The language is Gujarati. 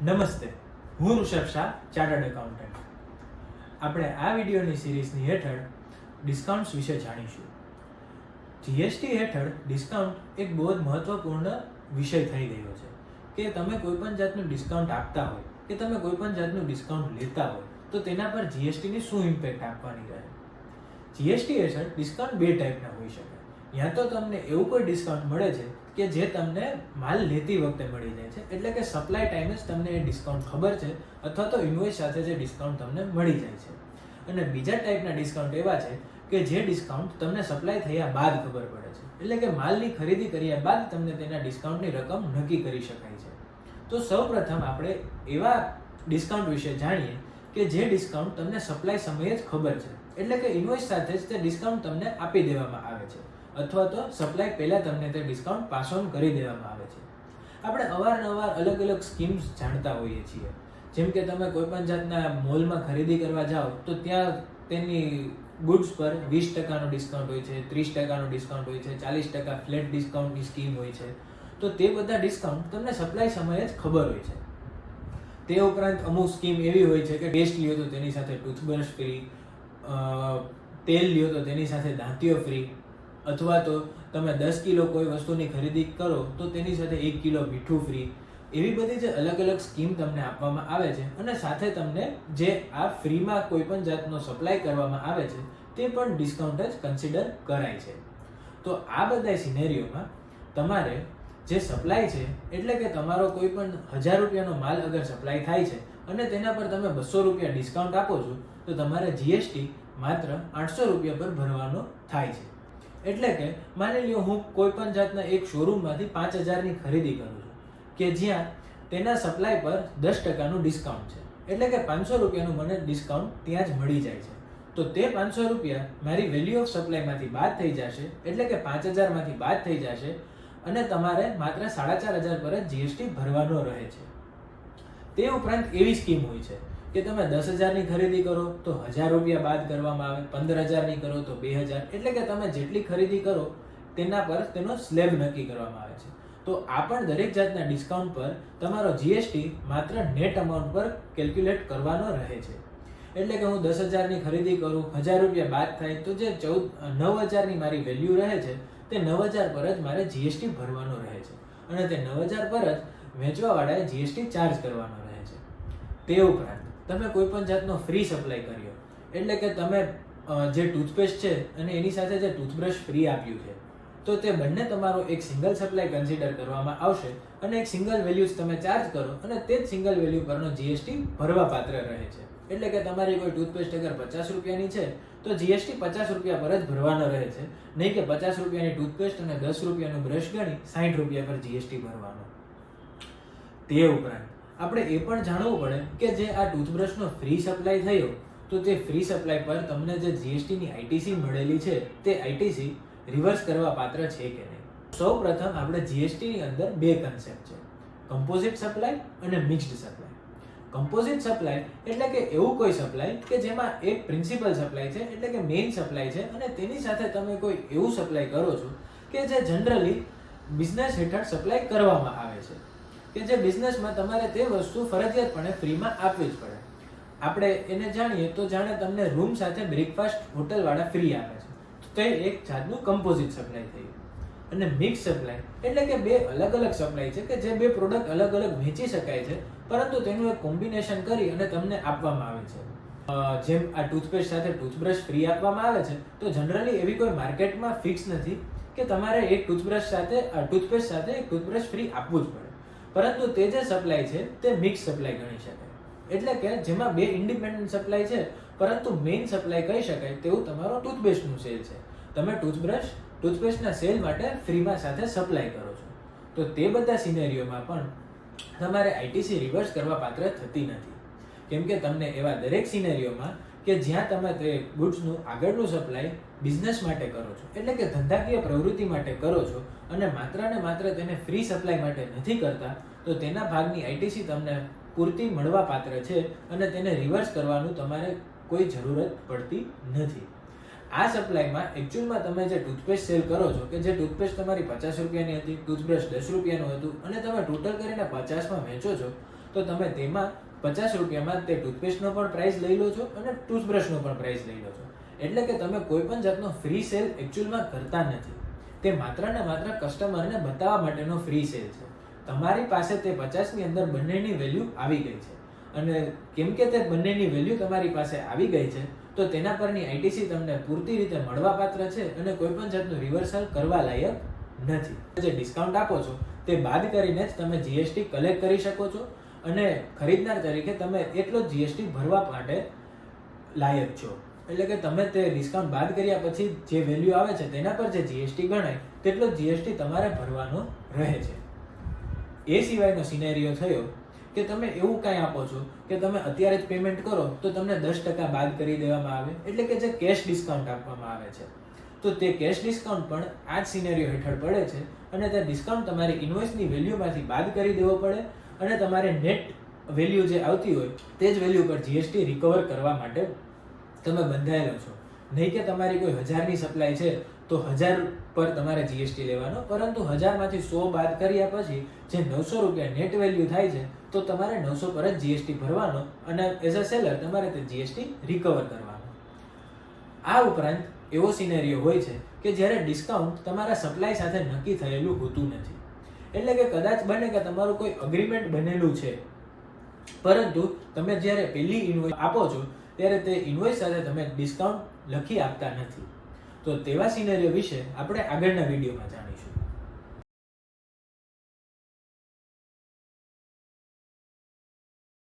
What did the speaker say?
નમસ્તે, હું ઋષભ શાહ, ચાર્ટર્ડ એકાઉન્ટન્ટ. આપણે આ વિડીયોની સિરીઝની હેઠળ ડિસ્કાઉન્ટ્સ વિશે જાણીશું. જીએસટી હેઠળ ડિસ્કાઉન્ટ એક બહુ જ મહત્વપૂર્ણ વિષય થઈ ગયો છે કે તમે કોઈ પણ જાતનું ડિસ્કાઉન્ટ આપતા હોય કે તમે કોઈ પણ જાતનું ડિસ્કાઉન્ટ લેતા હોય તો તેના પર જીએસટીની શું ઇમ્પેક્ટ આપવાની રહે. જીએસટી હેઠળ ડિસ્કાઉન્ટ બે ટાઈપના હોઈ શકે. યા તો તમને એવું કોઈ ડિસ્કાઉન્ટ મળે છે કે જે તમને માલ લેતી વખતે મળી જાય છે, એટલે કે સપ્લાય ટાઈમે જ તમને એ ડિસ્કાઉન્ટ ખબર છે અથવા તો ઇન્વોઇસ સાથે જે ડિસ્કાઉન્ટ તમને મળી જાય છે. અને બીજા ટાઈપના ડિસ્કાઉન્ટ એવા છે કે જે ડિસ્કાઉન્ટ તમને સપ્લાય થયા બાદ ખબર પડે છે, એટલે કે માલની ખરીદી કર્યા બાદ તમને તેના ડિસ્કાઉન્ટની રકમ નક્કી કરી શકાય છે. તો સૌપ્રથમ આપણે એવા ડિસ્કાઉન્ટ વિશે જાણીએ કે જે ડિસ્કાઉન્ટ તમને સપ્લાય સમયે જ ખબર છે, એટલે કે ઇન્વોઇસ સાથે જ તે ડિસ્કાઉન્ટ તમને આપી દેવામાં આવે છે અથવા તો સપ્લાય પહેલા તમને તે ડિસ્કાઉન્ટ પાસ ઓન કરી દેવામાં આવે છે. આપણે અવારનવાર અલગ અલગ સ્કીમ્સ જાણતા હોઈએ છીએ, જેમ કે તમે કોઈ પણ જાતના મોલમાં ખરીદી કરવા જાઓ તો ત્યાં તેની ગુડ્સ પર 20% ડિસ્કાઉન્ટ હોય છે, 30% ડિસ્કાઉન્ટ હોય છે, 40% ફ્લેટ ડિસ્કાઉન્ટની સ્કીમ હોય છે. તો તે બધા ડિસ્કાઉન્ટ તમને સપ્લાય સમયે જ ખબર હોય છે. તે ઉપરાંત અમુક સ્કીમ એવી હોય છે કે પેસ્ટ લ્યો તો તેની સાથે ટૂથબ્રશ ફ્રી, તેલ લ્યો તો તેની સાથે દાંતીઓ ફ્રી, અથવા તો તમે 10 કિલો કોઈ વસ્તુની ખરીદી કરો તો તેની સાથે 1 કિલો મીઠું ફ્રી. એવી બધી જે અલગ અલગ સ્કીમ તમને આપવામાં આવે છે અને સાથે તમને જે આ ફ્રીમાં કોઈ પણ જાતનો સપ્લાય કરવામાં આવે છે તે પણ ડિસ્કાઉન્ટ જ કન્સિડર કરાય છે. તો આ બધા સિનેરિયોમાં તમારે જે સપ્લાય છે, એટલે કે તમારો કોઈ પણ 1000 રૂપિયાનો માલ અગર સપ્લાય થાય છે અને તેના પર તમે 200 રૂપિયા ડિસ્કાઉન્ટ આપો છો તો તમારે જીએસટી માત્ર 800 રૂપિયા પર ભરવાનો થાય છે. એટલે કે માની લ્યો હું કોઈ પણ જાતના એક શોરૂમમાંથી 5000ની ખરીદી કરું છું કે જ્યાં તેના સપ્લાય પર 10%નું ડિસ્કાઉન્ટ છે, એટલે કે 500 રૂપિયાનું મને ડિસ્કાઉન્ટ ત્યાં જ મળી જાય છે. તો તે 500 રૂપિયા મારી વેલ્યુ ઓફ સપ્લાયમાંથી બાદ થઈ જશે, એટલે કે 5000માંથી બાદ થઈ જશે અને તમારે માત્ર 4500 પર જ જીએસટી ભરવાનો રહે છે. તે ઉપરાંત એવી સ્કીમ હોય છે કે તમે 10,000ની ખરીદી કરો તો 1000 રૂપિયા બાદ કરવામાં આવે, 15,000ની કરો તો 2000, એટલે કે તમે જેટલી ખરીદી કરો તેના પર તેનો સ્લેબ નક્કી કરવામાં આવે છે. તો આ પણ દરેક જાતના ડિસ્કાઉન્ટ પર તમારો જીએસટી માત્ર નેટ અમાઉન્ટ પર કેલ્ક્યુલેટ કરવાનો રહે છે. એટલે કે હું 10,000ની ખરીદી કરું, 1000 રૂપિયા બાદ થાય તો જે 9,000ની મારી વેલ્યુ રહે છે તે 9,000 પર જ મારે જીએસટી ભરવાનો રહે છે અને તે 9,000 પર જ વેચવાવાળાએ જીએસટી ચાર્જ કરવાનો રહે છે. તે ઉપરાંત તમે કોઈ પણ જાતનો ફ્રી સપ્લાય કર્યો, એટલે કે તમે જે ટૂથપેસ્ટ છે અને એની સાથે જે ટૂથબ્રશ ફ્રી આપ્યું છે, તો તે બંને તમારો એક સિંગલ સપ્લાય કન્સિડર કરવામાં આવશે અને એક સિંગલ વેલ્યુ તમે ચાર્જ કરો અને તે જ સિંગલ વેલ્યુ પરનો જીએસટી ભરવા પાત્ર રહે છે. એટલે કે તમારી કોઈ ટૂથપેસ્ટ અગર 50 રૂપિયાની છે તો જીએસટી 50 રૂપિયા પર જ ભરવાનો રહે છે, નહીં કે 50 રૂપિયાની ટૂથપેસ્ટ અને 10 રૂપિયાનું બ્રશ ગણી 60 રૂપિયા પર જીએસટી ભરવાનો. તે ઉપરાંત આપણે એ પણ જાણવું પડે કે જે આ ટૂથબ્રશનો ફ્રી સપ્લાય થયો તો તે ફ્રી સપ્લાય પર તમને જે જીએસટીની આઈટીસી મળેલી છે તે આઈટીસી રિવર્સ કરવા પાત્ર છે કે નહીં. સૌપ્રથમ આપણે જીએસટીની અંદર બે કન્સેપ્ટ છે, કમ્પોઝિટ સપ્લાય અને મિક્સ્ડ સપ્લાય. કમ્પોઝિટ સપ્લાય એટલે કે એવું કોઈ સપ્લાય કે જેમાં એક પ્રિન્સિપલ સપ્લાય છે, એટલે કે મેઇન સપ્લાય છે અને તેની સાથે તમે કોઈ એવું સપ્લાય કરો છો કે જે જનરલી બિઝનેસ હેઠળ સપ્લાય કરવામાં આવે છે, કે જે બિઝનેસમાં તમારે તે વસ્તુ ફરજિયાતપણે ફ્રીમાં આપવી જ પડે. આપણે એને જાણીએ તો જાણે તમને રૂમ સાથે બ્રેકફાસ્ટ હોટલવાળા ફ્રી આપે છે, તે એક જાતનું કમ્પોઝિટ સપ્લાય થયું. અને મિક્સ સપ્લાય એટલે કે બે અલગ અલગ સપ્લાય છે કે જે બે પ્રોડક્ટ અલગ અલગ વેચી શકાય છે, પરંતુ તેનું એક કોમ્બિનેશન કરી અને તમને આપવામાં આવે છે. જેમ આ ટૂથપેસ્ટ સાથે ટૂથબ્રશ ફ્રી આપવામાં આવે છે, તો જનરલી એવી કોઈ માર્કેટમાં ફિક્સ નથી કે તમારે એક ટૂથબ્રશ સાથે ટૂથપેસ્ટ સાથે એક ટૂથબ્રશ ફ્રી આપવું જ પડે, પરંતુ તે જે સપ્લાય છે તે મિક્સ સપ્લાય ગણી શકાય. એટલે કે જેમાં બે ઇન્ડિપેન્ડન્ટ સપ્લાય છે, પરંતુ મેઇન સપ્લાય કહી શકાય તેવું તમારો ટૂથપેસ્ટનું સેલ છે. તમે ટૂથપેસ્ટના સેલ માટે ફ્રીમાં સાથે સપ્લાય કરો છો. તો તે બધા સિનેરિયોમાં પણ તમારે આઈટીસી રિવર્સ કરવા પાત્ર થતી નથી, કેમ કે તમને એવા દરેક સિનેરિયોમાં કે જ્યાં તમે તે ગુડ્સનું આગળનું સપ્લાય બિઝનેસ માટે કરો છો, એટલે કે ધંધાકીય પ્રવૃત્તિ માટે કરો છો અને માત્ર તેને ફ્રી સપ્લાય માટે નથી કરતા, તો તેના ભાગની આઈટીસી તમને પૂરતી મળવા પાત્ર છે અને તેને રિવર્સ કરવાનું તમારે કોઈ જરૂરત પડતી નથી. આ સપ્લાયમાં એકચ્યુઅલમાં તમે જે ટૂથપેસ્ટ સેલ કરો છો, કે જે ટૂથપેસ્ટ તમારી 50 રૂપિયાની હતી, ટૂથબ્રશ 10 રૂપિયાનું હતું અને તમે ટોટલ કરીને 50માં વેચો છો, તો તમે તેમાં 50 રૂપિયામાં તે ટૂથપેસ્ટનો પણ પ્રાઇસ લઈ લો છો અને ટૂથબ્રશનો પણ પ્રાઇસ લઈ લો છો. એટલે કે તમે કોઈ પણ જાતનો ફ્રી સેલ એકચ્યુઅલમાં કરતા નથી. તે માત્ર ને માત્ર કસ્ટમરને બતાવવા માટેનો ફ્રી સેલ છે. તમારી પાસે તે 50ની અંદર બંનેની વેલ્યુ આવી ગઈ છે અને કેમ કે તે બંનેની વેલ્યુ તમારી પાસે આવી ગઈ છે તો તેના પરની આઈટીસી તમને પૂરતી રીતે મળવાપાત્ર છે અને કોઈ પણ જાતનું રિવર્સલ કરવા લાયક નથી. જે ડિસ્કાઉન્ટ આપો છો તે બાદ કરીને જ તમે જીએસટી કલેક્ટ કરી શકો છો અને ખરીદનાર તરીકે તમે એટલો જ જીએસટી ભરવા માટે લાયક છો. એટલે કે તમે તે ડિસ્કાઉન્ટ બાદ કર્યા પછી જે વેલ્યુ આવે છે તેના પર જે જીએસટી ગણાય તેટલો જ જીએસટી તમારે ભરવાનો રહે છે. એ સિવાયનો સિનેરિયો થયો કે તમે એવું કાંઈ આપો છો કે તમે અત્યારે જ પેમેન્ટ કરો તો તમને 10% બાદ કરી દેવામાં આવે, એટલે કે જે કેશ ડિસ્કાઉન્ટ આપવામાં આવે છે. તો તે કેશ ડિસ્કાઉન્ટ પણ આ જ સિનેરિયો હેઠળ પડે છે અને તે ડિસ્કાઉન્ટ તમારી ઇન્વોઇસની વેલ્યુમાંથી બાદ કરી દેવો પડે અને તમારે નેટ વેલ્યુ જે આવતી હોય તે જ વેલ્યુ પર જીએસટી રિકવર કરવા માટે તમે બંધાયેલો છો. નહીં કે તમારી કોઈ 1000ની સપ્લાય છે તો 1000 પર તમારે જીએસટી લેવાનો, પરંતુ 1000માંથી 100 બાદ કર્યા પછી જે 900 રૂપિયા નેટ વેલ્યુ થાય છે તો તમારે 900 પર જ જીએસટી ભરવાનો અને એઝ અ સેલર તમારે તે જીએસટી રિકવર કરવાનો. આ ઉપરાંત એવો સિનેરિયો હોય છે કે જ્યારે ડિસ્કાઉન્ટ તમારા સપ્લાય સાથે નક્કી થયેલું હોતું નથી. એટલે કે કદાચ બને કે તમારું કોઈ અગ્રીમેન્ટ બનેલું છે, પરંતુ તમે જ્યારે પહેલી ઇન્વોઇસ આપો છો ત્યારે તે ઇન્વોઇસ સાથે તમે ડિસ્કાઉન્ટ લખી આપતા નથી. તો તેવા સિનેરિયો વિશે આપણે આગળના વિડીયોમાં જાણીશું.